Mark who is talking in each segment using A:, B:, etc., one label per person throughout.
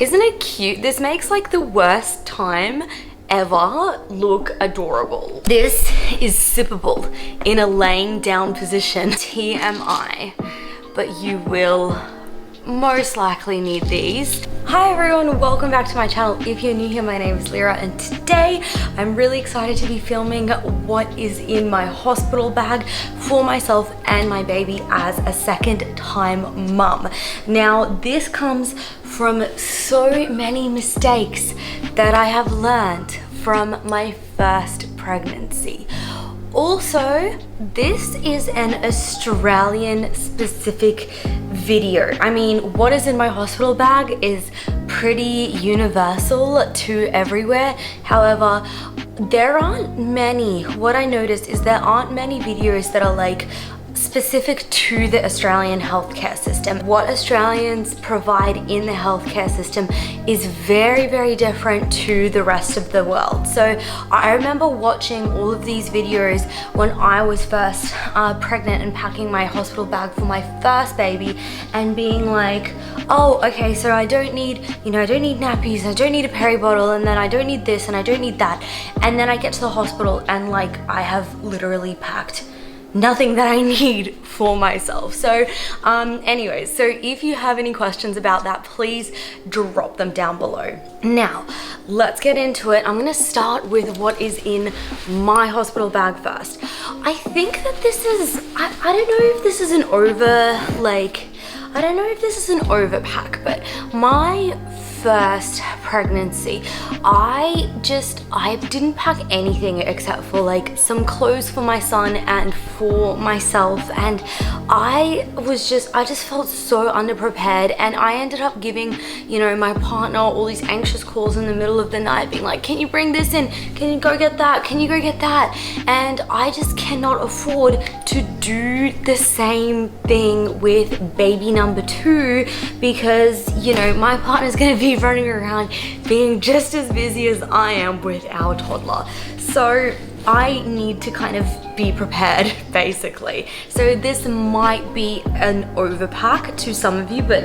A: Isn't it cute? This makes like the worst time ever look adorable. This is sippable in a laying down position. TMI, but you will most likely need these. Hi everyone, welcome back to my channel. If you're new here, my name is Lyra, and today I'm really excited to be filming what is in my hospital bag for myself and my baby as a second-time mum. Now, this comes from so many mistakes that I have learned from my first pregnancy. Also, this is an Australian specific video. I mean, what is in my hospital bag is pretty universal to everywhere. However, there aren't many, what I noticed is there aren't many videos that are like specific to the Australian healthcare system. What Australians provide in the healthcare system is very, very different to the rest of the world. So I remember watching all of these videos when I was first pregnant and packing my hospital bag for my first baby and being like, oh, okay, so I don't need, I don't need nappies, I don't need a peri bottle, and then I don't need this and I don't need that. And then I get to the hospital and like I have literally packed nothing that I need for myself. So anyways, so if you have any questions about that, please drop them down below. Now, let's get into it. I'm gonna start with what is in my hospital bag first. I think that this is, I don't know if this is an I don't know if this is an overpack, but my first pregnancy, I didn't pack anything except for like some clothes for my son and for myself, and I just felt so underprepared, and I ended up giving, my partner all these anxious calls in the middle of the night being like, can you bring this in? Can you go get that? Can you go get that? And I just cannot afford to do the same thing with baby number 2 because, my partner's gonna be running around being just as busy as I am with our toddler. So I need to kind of be prepared, basically. So this might be an overpack to some of you, but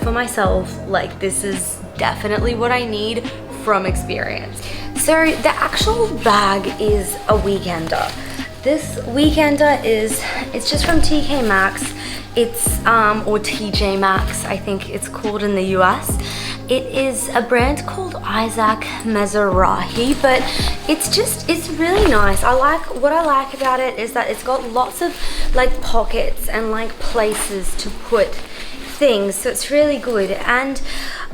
A: for myself, like, this is definitely what I need from experience. So the actual bag is a weekender. This weekender it's just from TK Maxx. It's, or TJ Maxx, I think it's called in the US. It is a brand called Isaac Mizrahi, but it's really nice. What I like about it is that it's got lots of like pockets and like places to put things, so it's really good. And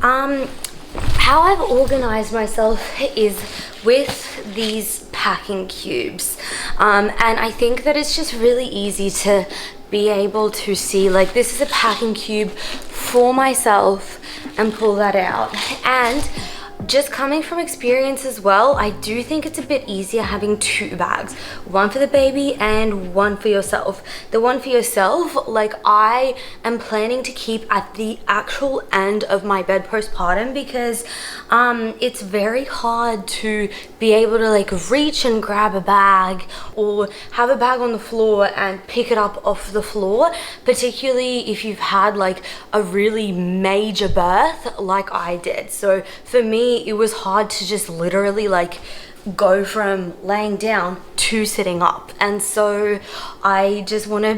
A: how I've organized myself is with these packing cubes, and I think that it's just really easy to be able to see, like, this is a packing cube for myself, and pull that out. And just coming from experience as well, I do think it's a bit easier having 2 bags, one for the baby and one for yourself. The one for yourself, like, I am planning to keep at the actual end of my bed postpartum because it's very hard to be able to like reach and grab a bag or have a bag on the floor and pick it up off the floor, particularly if you've had like a really major birth like I did. So for me, it was hard to just literally like go from laying down to sitting up. And so I just want to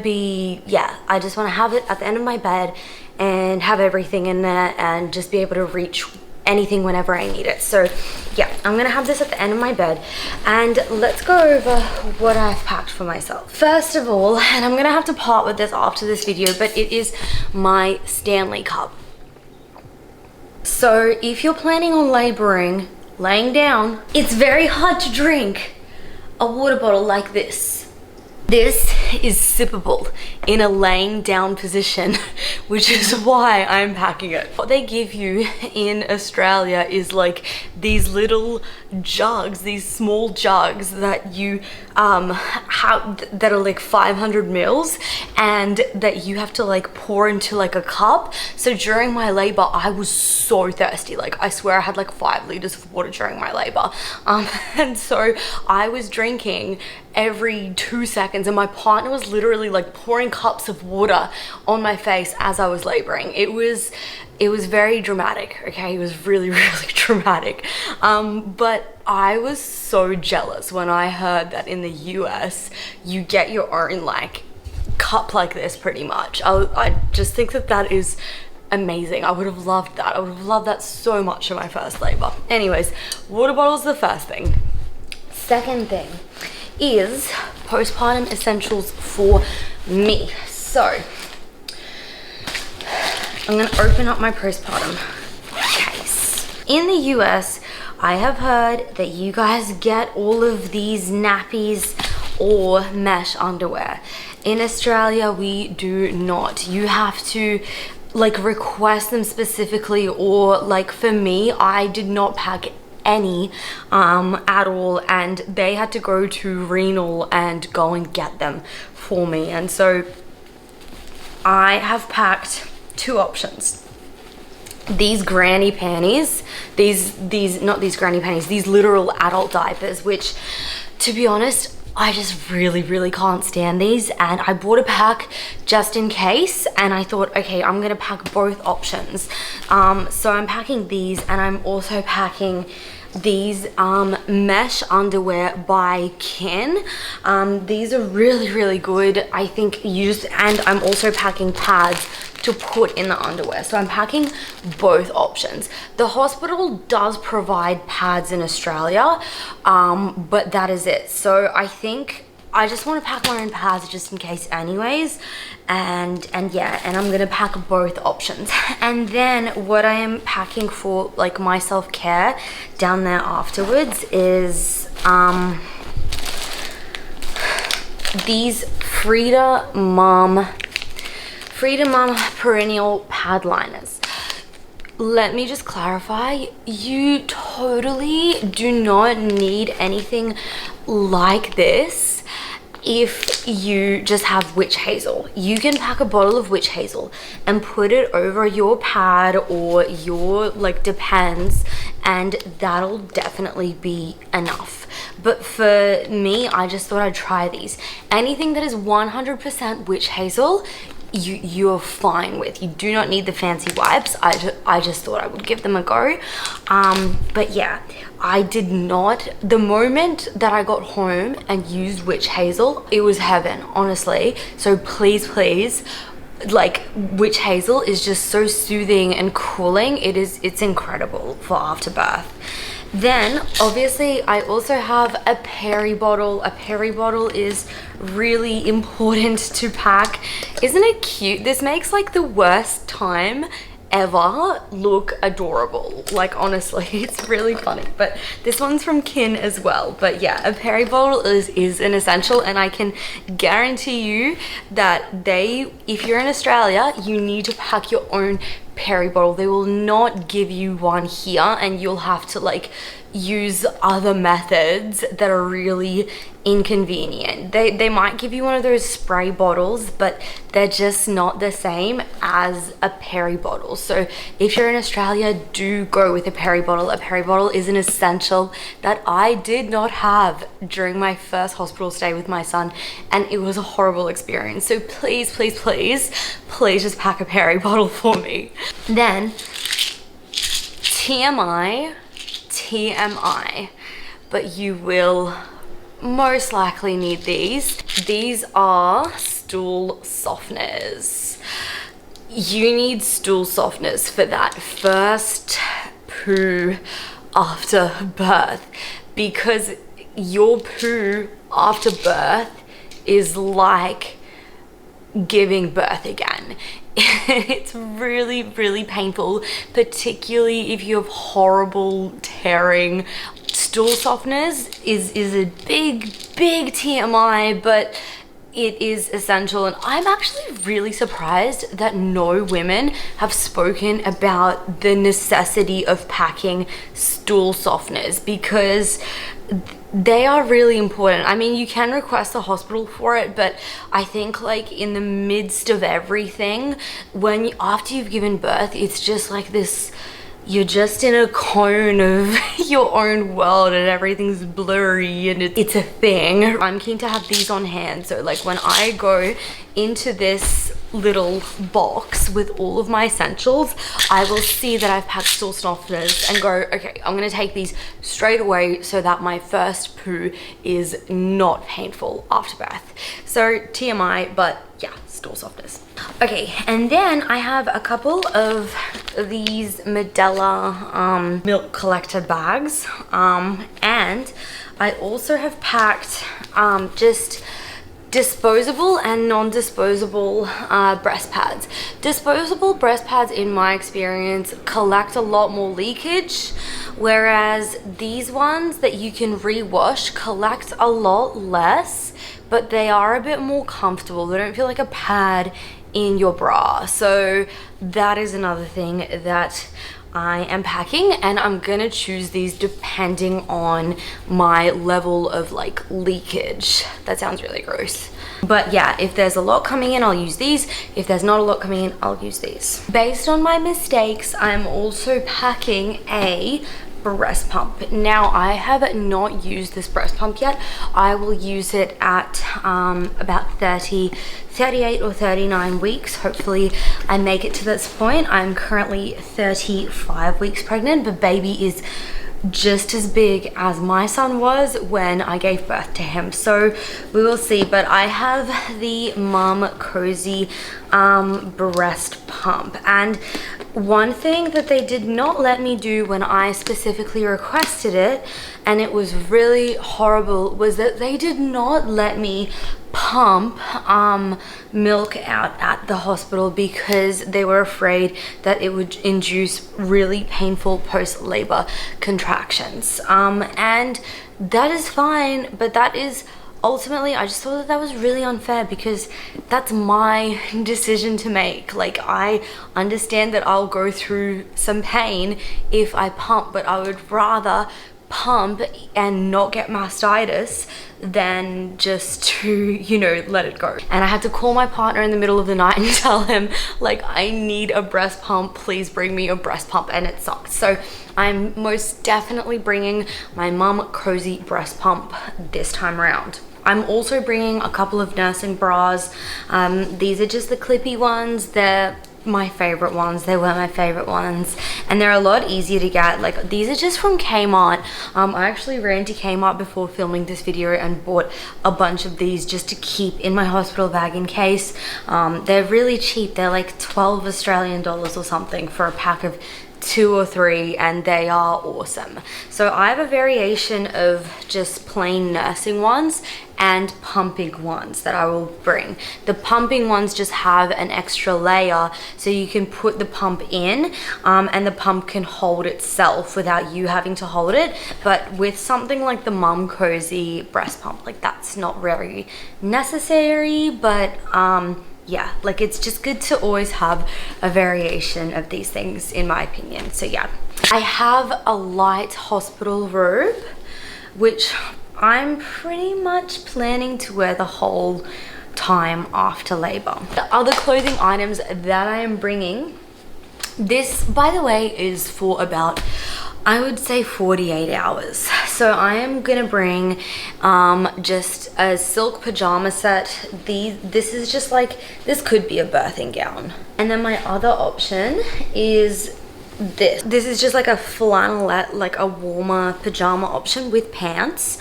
A: I just want to have it at the end of my bed and have everything in there and just be able to reach anything whenever I need it. So yeah, I'm gonna have this at the end of my bed, and let's go over what I've packed for myself. First of all, and I'm gonna have to part with this after this video, but it is my Stanley cup. So if you're planning on laboring, laying down, it's very hard to drink a water bottle like this. This is sippable in a laying down position, which is why I'm packing it. What they give you in Australia is like these little jugs, these small jugs that you have that are like 500 mils and that you have to like pour into like a cup. So during my labor, I was so thirsty. Like, I swear I had like 5 liters of water during my labor. And so I was drinking every 2 seconds, and my partner was literally like pouring cups of water on my face as I was laboring. It was It was very dramatic, okay? It was really, really dramatic. But I was so jealous when I heard that in the US, you get your own like cup like this pretty much. I just think that that is amazing. I would have loved that. I would have loved that so much in my first labor. Anyways, water bottle's the first thing. Second thing is postpartum essentials for me. So I'm gonna open up my postpartum case. In the US, I have heard that you guys get all of these nappies or mesh underwear. In Australia, we do not. You have to like request them specifically, or like for me, I did not pack any at all, and they had to go to Renal and go and get them for me. And so I have packed two options. These granny panties, not these granny panties, these literal adult diapers, which to be honest, I just really can't stand these, and I bought a pack just in case, and I thought, okay, I'm gonna pack both options. So I'm packing these, and I'm also packing these mesh underwear by Ken. These are really good. I think and I'm also packing pads to put in the underwear. So I'm packing both options. The hospital does provide pads in Australia, but that is it. So I think I just want to pack my own pads just in case anyways. And yeah, and I'm gonna pack both options. And then what I am packing for like my self-care down there afterwards is these Frida Mum perennial pad liners. Let me just clarify, you totally do not need anything like this if you just have witch hazel. You can pack a bottle of witch hazel and put it over your pad or your like depends, and that'll definitely be enough. But for me, I just thought I'd try these. Anything that is 100% witch hazel, you're fine with. You do not need the fancy wipes. I just thought I would give them a go. But yeah, I did not. The moment that I got home and used witch hazel, it was heaven, honestly. So please, like witch hazel is just so soothing and cooling. It's incredible for after birth. Then obviously I also have a peri bottle. A peri bottle is really important to pack. Isn't it cute? This makes like the worst time ever look adorable. Like honestly, it's really funny. But this one's from Kin as well. But yeah, a peri bottle is an essential, and I can guarantee you that if you're in Australia, you need to pack your own peri bottle. They will not give you one here, and you'll have to like use other methods that are really inconvenient. They might give you one of those spray bottles, but they're just not the same as a peri bottle. So if you're in Australia, do go with a peri bottle. A peri bottle is an essential that I did not have during my first hospital stay with my son, and it was a horrible experience. So please just pack a peri bottle for me. Then TMI, but you will most likely need these. These are stool softeners. You need stool softeners for that first poo after birth, because your poo after birth is like giving birth again. It's really painful, particularly if you have horrible tearing. Stool softeners is a big TMI, but it is essential. And I'm actually really surprised that no women have spoken about the necessity of packing stool softeners, because they are really important. I mean, you can request a hospital for it, but I think like in the midst of everything, after you've given birth, it's just like this, you're just in a cone of your own world and everything's blurry, and it's a thing. I'm keen to have these on hand, so like when I go into this little box with all of my essentials, I will see that I've packed stool softeners and go, okay, I'm gonna take these straight away so that my first poo is not painful after birth. So TMI, but yeah, stool softeners. Okay, and then I have a couple of these Medela milk collector bags, and I also have packed just disposable and non-disposable breast pads. Disposable breast pads, in my experience, collect a lot more leakage, whereas these ones that you can rewash collect a lot less, but they are a bit more comfortable. They don't feel like a pad in your bra. So that is another thing that I am packing, and I'm gonna choose these depending on my level of like leakage. That sounds really gross. But yeah, if there's a lot coming in, I'll use these. If there's not a lot coming in, I'll use these. Based on my mistakes, I'm also packing a breast pump. Now, I have not used this breast pump yet. I will use it at about 38 or 39 weeks. Hopefully I make it to this point. I'm currently 35 weeks pregnant, but baby is just as big as my son was when I gave birth to him, so we will see. But I have the Mum Cozy breast pump, and one thing that they did not let me do when I specifically requested it, and it was really horrible, was that they did not let me pump milk out at the hospital because they were afraid that it would induce really painful post-labor contractions. And that is fine, but that is ultimately, I just thought that that was really unfair because that's my decision to make. Like, I understand that I'll go through some pain if I pump, but I would rather pump and not get mastitis than just to, you know, let it go. And I had to call my partner in the middle of the night and tell him, like, I need a breast pump, please bring me a breast pump, and it sucked. So I'm most definitely bringing my Mum Cozy breast pump this time around. I'm also bringing a couple of nursing bras. These are just the clippy ones. They're my favorite ones. They were my favorite ones, and they're a lot easier to get. Like, these are just from Kmart. I actually ran to Kmart before filming this video and bought a bunch of these just to keep in my hospital bag in case. They're really cheap. They're like 12 Australian dollars or something for a pack of 2 or 3, and they are awesome. So I have a variation of just plain nursing ones and pumping ones that I will bring. The pumping ones just have an extra layer so you can put the pump in, and the pump can hold itself without you having to hold it. But with something like the Mum Cozy breast pump, like, that's not very necessary, but yeah, like, it's just good to always have a variation of these things, in my opinion. So yeah, I have a light hospital robe, which I'm pretty much planning to wear the whole time after labor. The other clothing items that I am bringing, this, by the way, is for about, I would say, 48 hours. So I am gonna bring just a silk pajama set. This is just like, this could be a birthing gown. And then my other option is this. This is just like a flannelette, like a warmer pajama option with pants.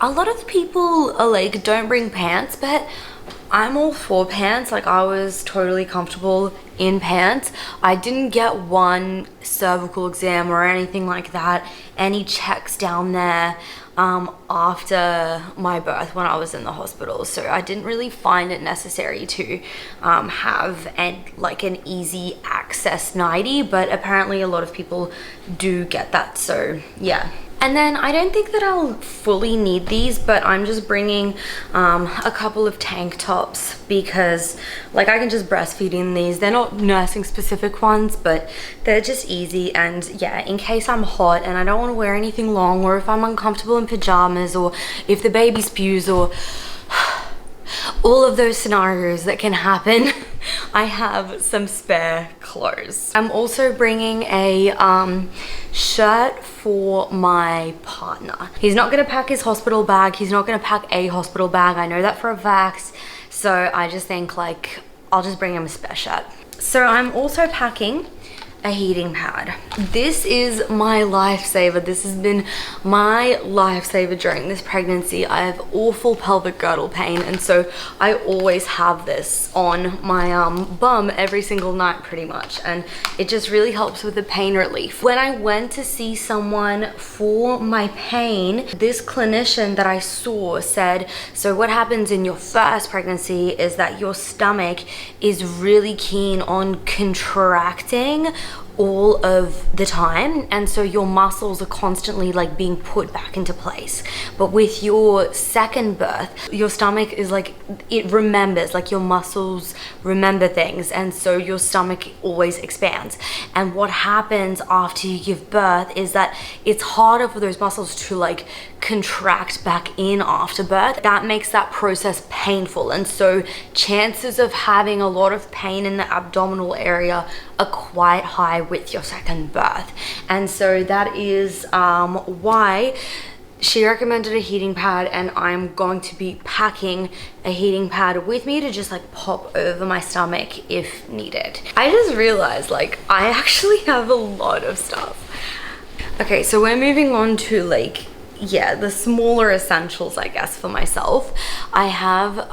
A: A lot of people are like, don't bring pants, but I'm all for pants. Like, I was totally comfortable in pants. I didn't get one cervical exam or anything like that, any checks down there after my birth when I was in the hospital, so I didn't really find it necessary to have an easy access nightie, but apparently a lot of people do get that, so yeah. And then I don't think that I'll fully need these, but I'm just bringing a couple of tank tops because, like, I can just breastfeed in these. They're not nursing specific ones, but they're just easy. And yeah, in case I'm hot and I don't want to wear anything long, or if I'm uncomfortable in pajamas, or if the baby spews, or all of those scenarios that can happen, I have some spare clothes. I'm also bringing a shirt for my partner. He's not gonna pack his hospital bag. He's not gonna pack a hospital bag. I know that for a fact. So I just think, like, I'll just bring him a spare shirt. So I'm also packing a heating pad. This is my lifesaver. This has been my lifesaver during this pregnancy. I have awful pelvic girdle pain, and so I always have this on my bum every single night pretty much, and it just really helps with the pain relief. When I went to see someone for my pain, this clinician that I saw said, so what happens in your first pregnancy is that your stomach is really keen on contracting all of the time, and so your muscles are constantly like being put back into place. But with your second birth, your stomach is like, it remembers, like your muscles remember things, and so your stomach always expands. And what happens after you give birth is that it's harder for those muscles to like contract back in after birth. That makes that process painful, and so chances of having a lot of pain in the abdominal area are quite high with your second birth. And so that is why she recommended a heating pad, and I'm going to be packing a heating pad with me to just like pop over my stomach if needed. I just realized like I actually have a lot of stuff. Okay, so we're moving on to like, yeah, the smaller essentials, I guess, for myself. I have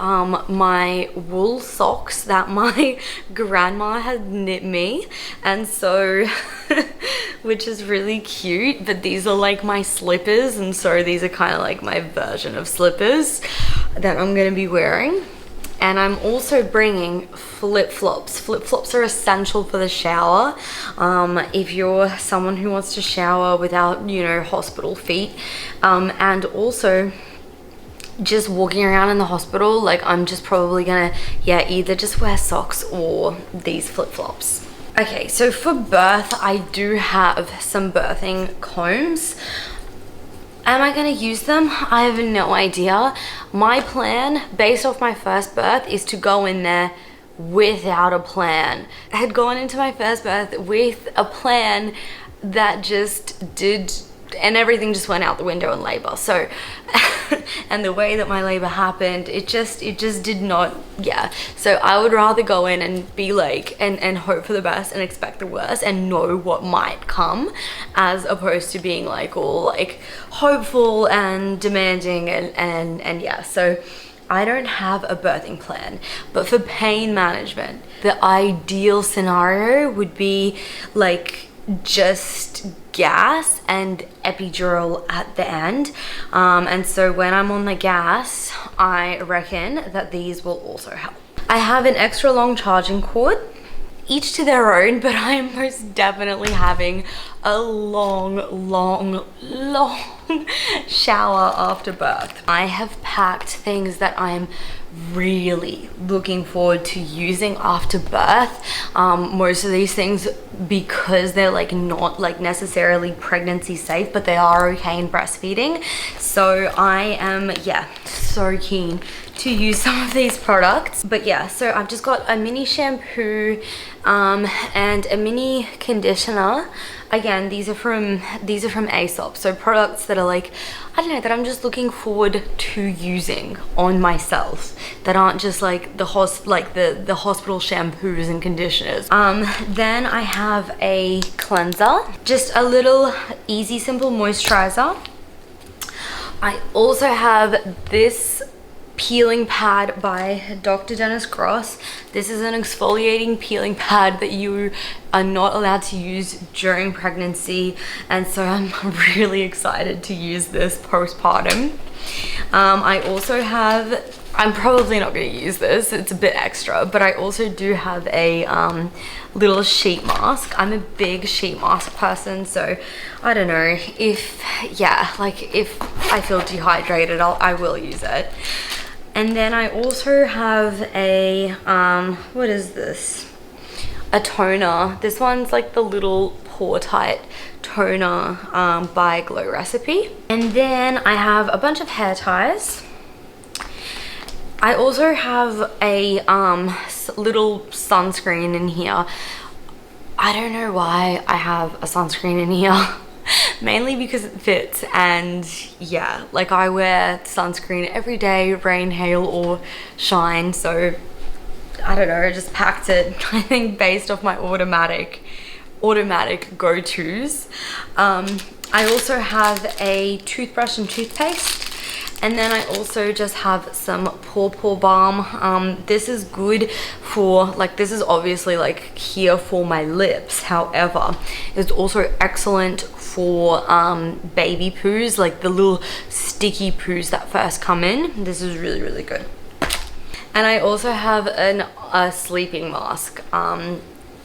A: my wool socks that my grandma had knit me, and so which is really cute, but these are like my slippers, and so these are kind of like my version of slippers that I'm gonna be wearing. And I'm also bringing flip-flops. Flip-flops are essential for the shower. If you're someone who wants to shower without, you know, hospital feet. And also just walking around in the hospital, like I'm just probably gonna, yeah, either just wear socks or these flip-flops. Okay, so for birth, I do have some birthing combs. Am I gonna use them? I have no idea. My plan, based off my first birth, is to go in there without a plan. I had gone into my first birth with a plan that just did, and everything just went out the window in labor. So, and the way that my labor happened, it just did not, yeah. So I would rather go in and be like, and hope for the best and expect the worst and know what might come, as opposed to being like all like hopeful and demanding and yeah. So I don't have a birthing plan, but for pain management, the ideal scenario would be like just gas and epidural at the end. And so when I'm on the gas, I reckon that these will also help. I have an extra long charging cord, each to their own, but I am most definitely having a long shower after birth. I have packed things that I'm really looking forward to using after birth. Most of these things, because they're like not like necessarily pregnancy safe, but they are okay in breastfeeding. So I am, yeah, so keen to use some of these products. But yeah, so I've just got a mini shampoo and a mini conditioner. Again, these are from Aesop, so products that are like, I don't know, that I'm just looking forward to using on myself, that aren't just like the hospital shampoos and conditioners. Then I have a cleanser, just a little easy simple moisturizer. I also have this peeling pad by Dr. Dennis Gross. This is an exfoliating peeling pad that you are not allowed to use during pregnancy, and so I'm really excited to use this postpartum. I also have, I'm probably not going to use this, it's a bit extra, but I also do have a little sheet mask. I'm a big sheet mask person, so I don't know, if, yeah, like if I feel dehydrated, I will use it. And then I also have a, what is this? A toner. This one's like the little pore tight toner by Glow Recipe. And then I have a bunch of hair ties. I also have a little sunscreen in here. I don't know why I have a sunscreen in here. Mainly because it fits, and yeah, like I wear sunscreen every day, rain, hail or shine, so I don't know, I just packed it, I think based off my automatic go-tos. I also have a toothbrush and toothpaste. And then I also just have some paw balm. This is good for, like, this is obviously like here for my lips. However, it's also excellent for baby poos, like the little sticky poos that first come in. This is really, really good. And I also have a sleeping mask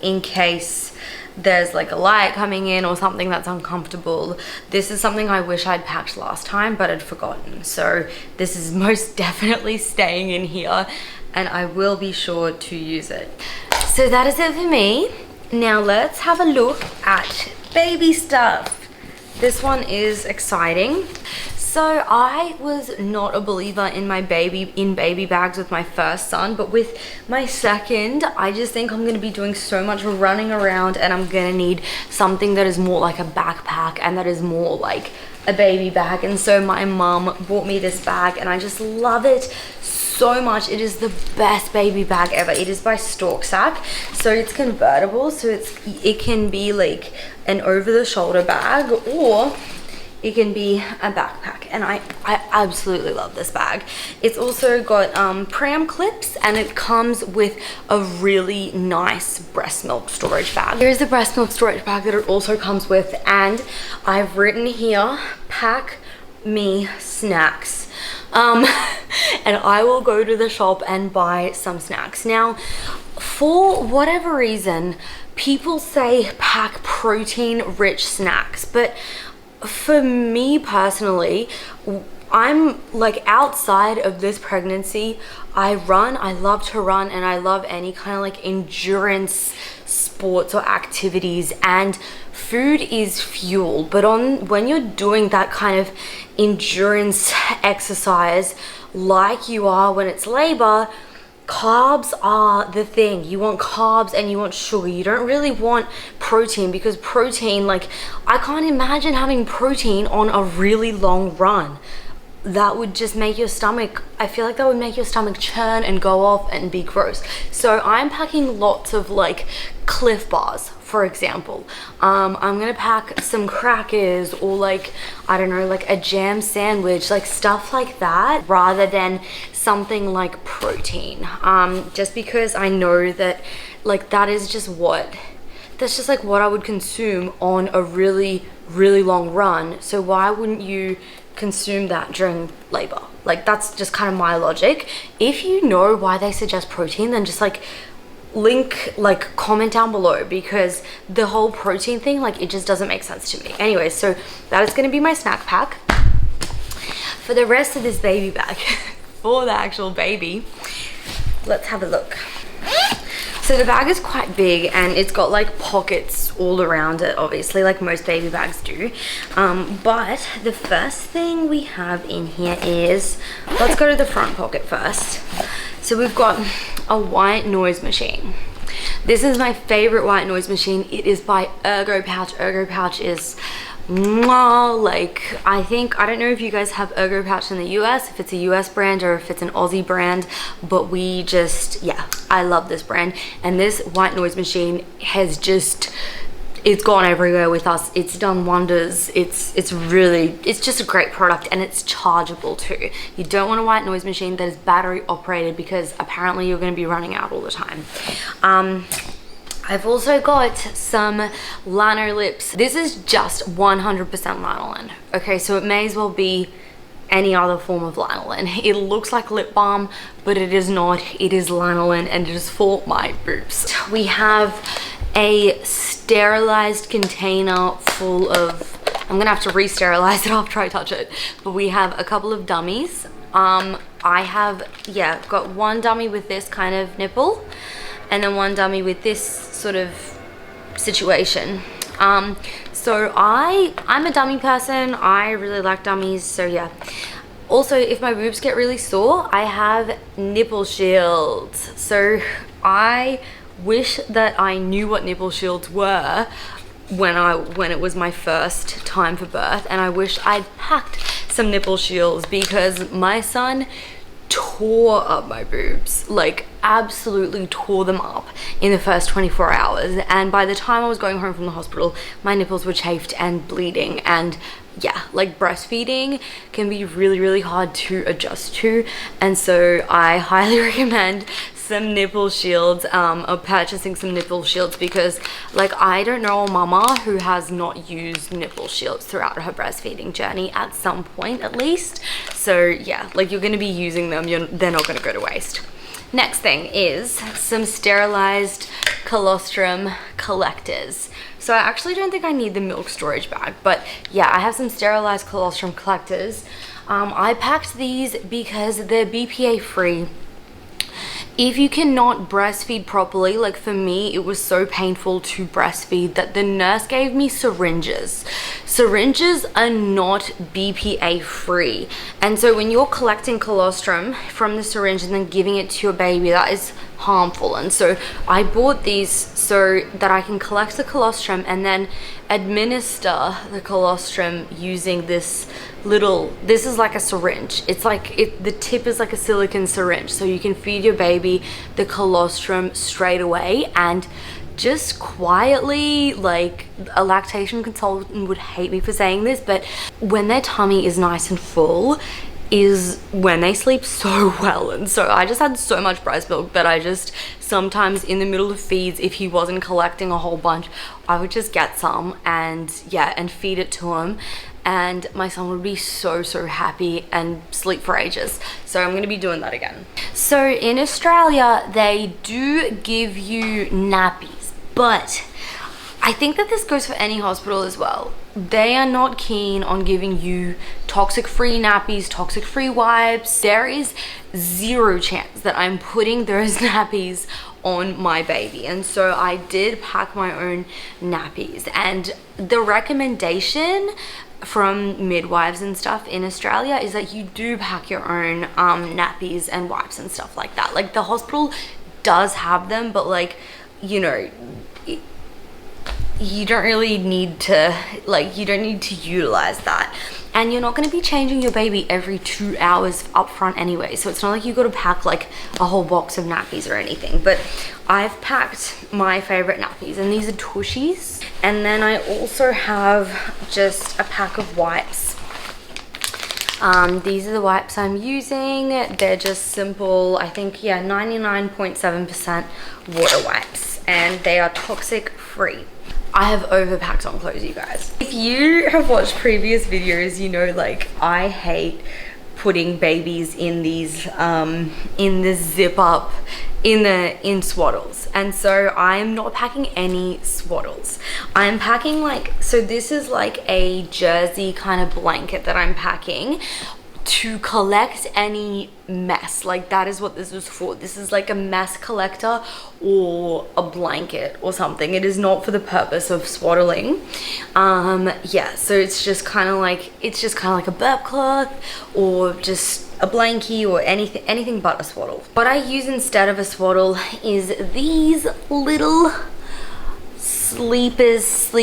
A: in case there's like a light coming in or something that's uncomfortable. This is something I wish I'd packed last time, but I'd forgotten. So this is most definitely staying in here, and I will be sure to use it. So that is it for me. Now let's have a look at baby stuff. This one is exciting. So I was not a believer in baby bags with my first son, but with my second, I just think I'm gonna be doing so much running around, and I'm gonna need something that is more like a backpack and that is more like a baby bag. And so my mum bought me this bag, and I just love it so much. It is the best baby bag ever. It is by Stork Sack, so it's convertible, so it can be like an over-the-shoulder bag, or it can be a backpack, and I absolutely love this bag. It's also got pram clips, and it comes with a really nice breast milk storage bag. Here's the breast milk storage bag that it also comes with, and I've written here, pack me snacks. And I will go to the shop and buy some snacks. Now, for whatever reason, people say pack protein-rich snacks, but for me personally, I'm like, outside of this pregnancy, I love to run, and I love any kind of like endurance sports or activities, and food is fuel. But when you're doing that kind of endurance exercise like you are when it's labor, carbs are the thing. You want carbs and you want sugar. You don't really want protein, because protein, like, I can't imagine having protein on a really long run. That would just make your stomach, I feel like that would make your stomach churn and go off and be gross. So I'm packing lots of like Cliff Bars, for example. I'm gonna pack some crackers, or like, I don't know, like a jam sandwich, like stuff like that, rather than something like protein. Just because I know that like that's just like what I would consume on a really, really long run. So why wouldn't you consume that during labor? Like, that's just kind of my logic. If you know why they suggest protein, then just like comment down below, because the whole protein thing, like, it just doesn't make sense to me. Anyway, so that is going to be my snack pack. For the rest of this baby bag, for the actual baby, let's have a look. So the bag is quite big, and it's got like pockets all around it, obviously, like most baby bags do. But the first thing we have in here is, let's go to the front pocket first. So we've got a white noise machine. This is my favorite white noise machine. It is by Ergo Pouch. Ergo Pouch is like, I don't know if you guys have Ergo Pouch in the US, if it's a US brand or if it's an Aussie brand, but we just, yeah, I love this brand. And this white noise machine has just, it's gone everywhere with us. It's done wonders. It's just a great product, and it's chargeable too. You don't want a white noise machine that is battery operated, because apparently you're going to be running out all the time. I've also got some lino lips. This is just 100% lanolin. Okay, so it may as well be any other form of lanolin. It looks like lip balm, but it is not. It is lanolin, and it is for my boobs. We have a sterilized container full of, I'm gonna have to re-sterilize it after I touch it, but we have a couple of dummies. I have, yeah, got one dummy with this kind of nipple, and then one dummy with this sort of situation. So I'm a dummy person. I really like dummies, so yeah. Also, if my boobs get really sore, I have nipple shields. So I wish that I knew what nipple shields were when it was my first time for birth, and I wish I'd packed some nipple shields, because my son tore up my boobs, like absolutely tore them up in the first 24 hours. And by the time I was going home from the hospital, my nipples were chafed and bleeding. And yeah, like breastfeeding can be really, really hard to adjust to. And so I highly recommend some nipple shields, or purchasing some nipple shields, because like I don't know a mama who has not used nipple shields throughout her breastfeeding journey at some point at least. So yeah, like you're going to be using them, they're not going to go to waste. Next thing is some sterilized colostrum collectors. So I actually don't think I need the milk storage bag, but yeah, I have some sterilized colostrum collectors. I packed these because they're BPA free. If you cannot breastfeed properly, like for me, it was so painful to breastfeed that the nurse gave me syringes. Syringes are not BPA free. And so when you're collecting colostrum from the syringe and then giving it to your baby, that is harmful. And so I bought these so that I can collect the colostrum and then administer the colostrum using this is like a syringe. It's like the tip is like a silicone syringe, so you can feed your baby the colostrum straight away. And just quietly, like a lactation consultant would hate me for saying this, but when their tummy is nice and full is when they sleep so well. And so I just had so much breast milk that I just sometimes in the middle of feeds, if he wasn't collecting a whole bunch, I would just get some and yeah, and feed it to him. And my son would be so happy and sleep for ages. So I'm gonna be doing that again. So in Australia, they do give you nappies, but I think that this goes for any hospital as well. They are not keen on giving you toxic-free nappies, toxic-free wipes. There is zero chance that I'm putting those nappies on my baby. And so I did pack my own nappies. And the recommendation from midwives and stuff in Australia is that you do pack your own nappies and wipes and stuff like that. Like the hospital does have them, but like, you know, you don't really need to, like, you don't need to utilize that. And you're not going to be changing your baby every 2 hours up front anyway. So it's not like you got to pack like a whole box of nappies or anything. But I've packed my favorite nappies, and these are Tushies. And then I also have just a pack of wipes. These are the wipes I'm using. They're just simple, I think, yeah, 99.7% water wipes. And they are toxic free. I have overpacked on clothes, you guys. If you have watched previous videos, you know, like, I hate putting babies in these, in the zip up, in swaddles. And so I'm not packing any swaddles. I'm packing like, so this is like a jersey kind of blanket that I'm packing to collect any mess. Like that is what this is for. This is like a mess collector or a blanket or something. It is not for the purpose of swaddling. Yeah, so it's just kind of like, a burp cloth or just a blankie or anything but a swaddle. What I use instead of a swaddle is these little sleep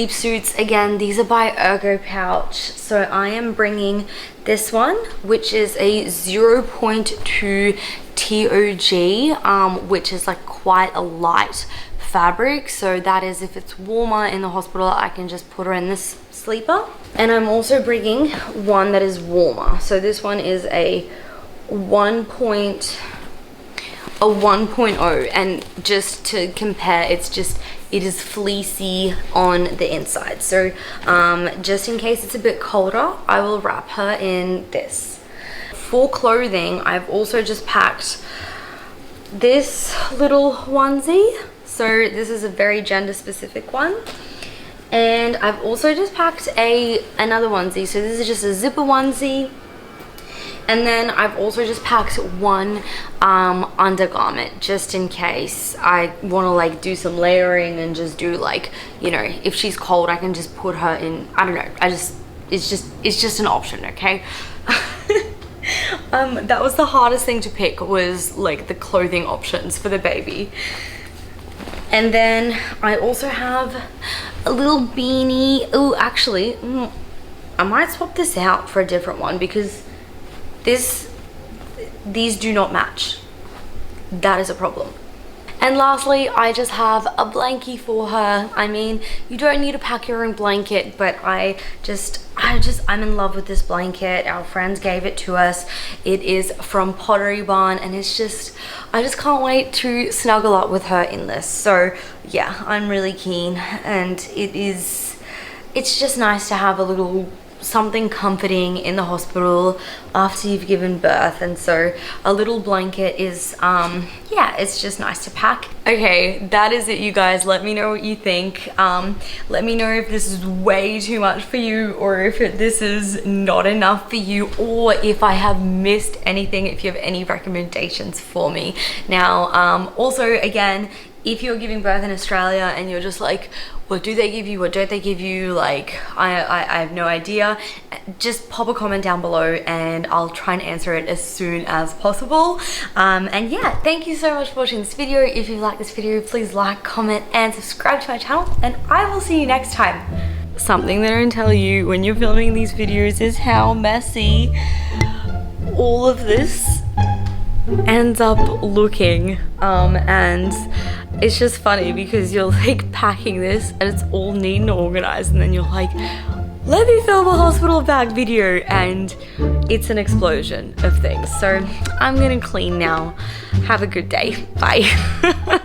A: suits. Again, these are by Ergo Pouch. So I am bringing this one, which is a 0.2 TOG, which is like quite a light fabric. So that is, if it's warmer in the hospital, I can just put her in this sleeper. And I'm also bringing one that is warmer. So this one is a 1.0, and just to compare, it is fleecy on the inside. So just in case it's a bit colder, I will wrap her in this. For clothing, I've also just packed this little onesie. So this is a very gender specific one. And I've also just packed another onesie. So this is just a zipper onesie. And then I've also just packed one undergarment, just in case I want to like do some layering and just do like, you know, if she's cold, I can just put her in, I don't know, it's just an option, okay? That was the hardest thing to pick, was like the clothing options for the baby. And then I also have a little beanie. Oh, actually, I might swap this out for a different one, because this these do not match. That is a problem. And lastly, I just have a blankie for her. I mean, you don't need to pack your own blanket, but I'm in love with this blanket. Our friends gave it to us. It is from Pottery Barn, and it's just, I just can't wait to snuggle up with her in this. So yeah, I'm really keen, and it's just nice to have a little something comforting in the hospital after you've given birth, and so a little blanket is yeah, it's just nice to pack. Okay, that is it, you guys. Let me know what you think. Let me know if this is way too much for you, or if this is not enough for you, or if I have missed anything, if you have any recommendations for me. Now also, again, if you're giving birth in Australia and you're just like, what do they give you, what don't they give you, like I have no idea, just pop a comment down below and I'll try and answer it as soon as possible. And yeah, thank you so much for watching this video. If you like this video, please like, comment and subscribe to my channel, and I will see you next time. Something that I don't tell you when you're filming these videos is how messy all of this ends up looking, and it's just funny because you're like packing this and it's all neat and organized, and then you're like, let me film a hospital bag video, and it's an explosion of things. So I'm gonna clean now. Have a good day. Bye.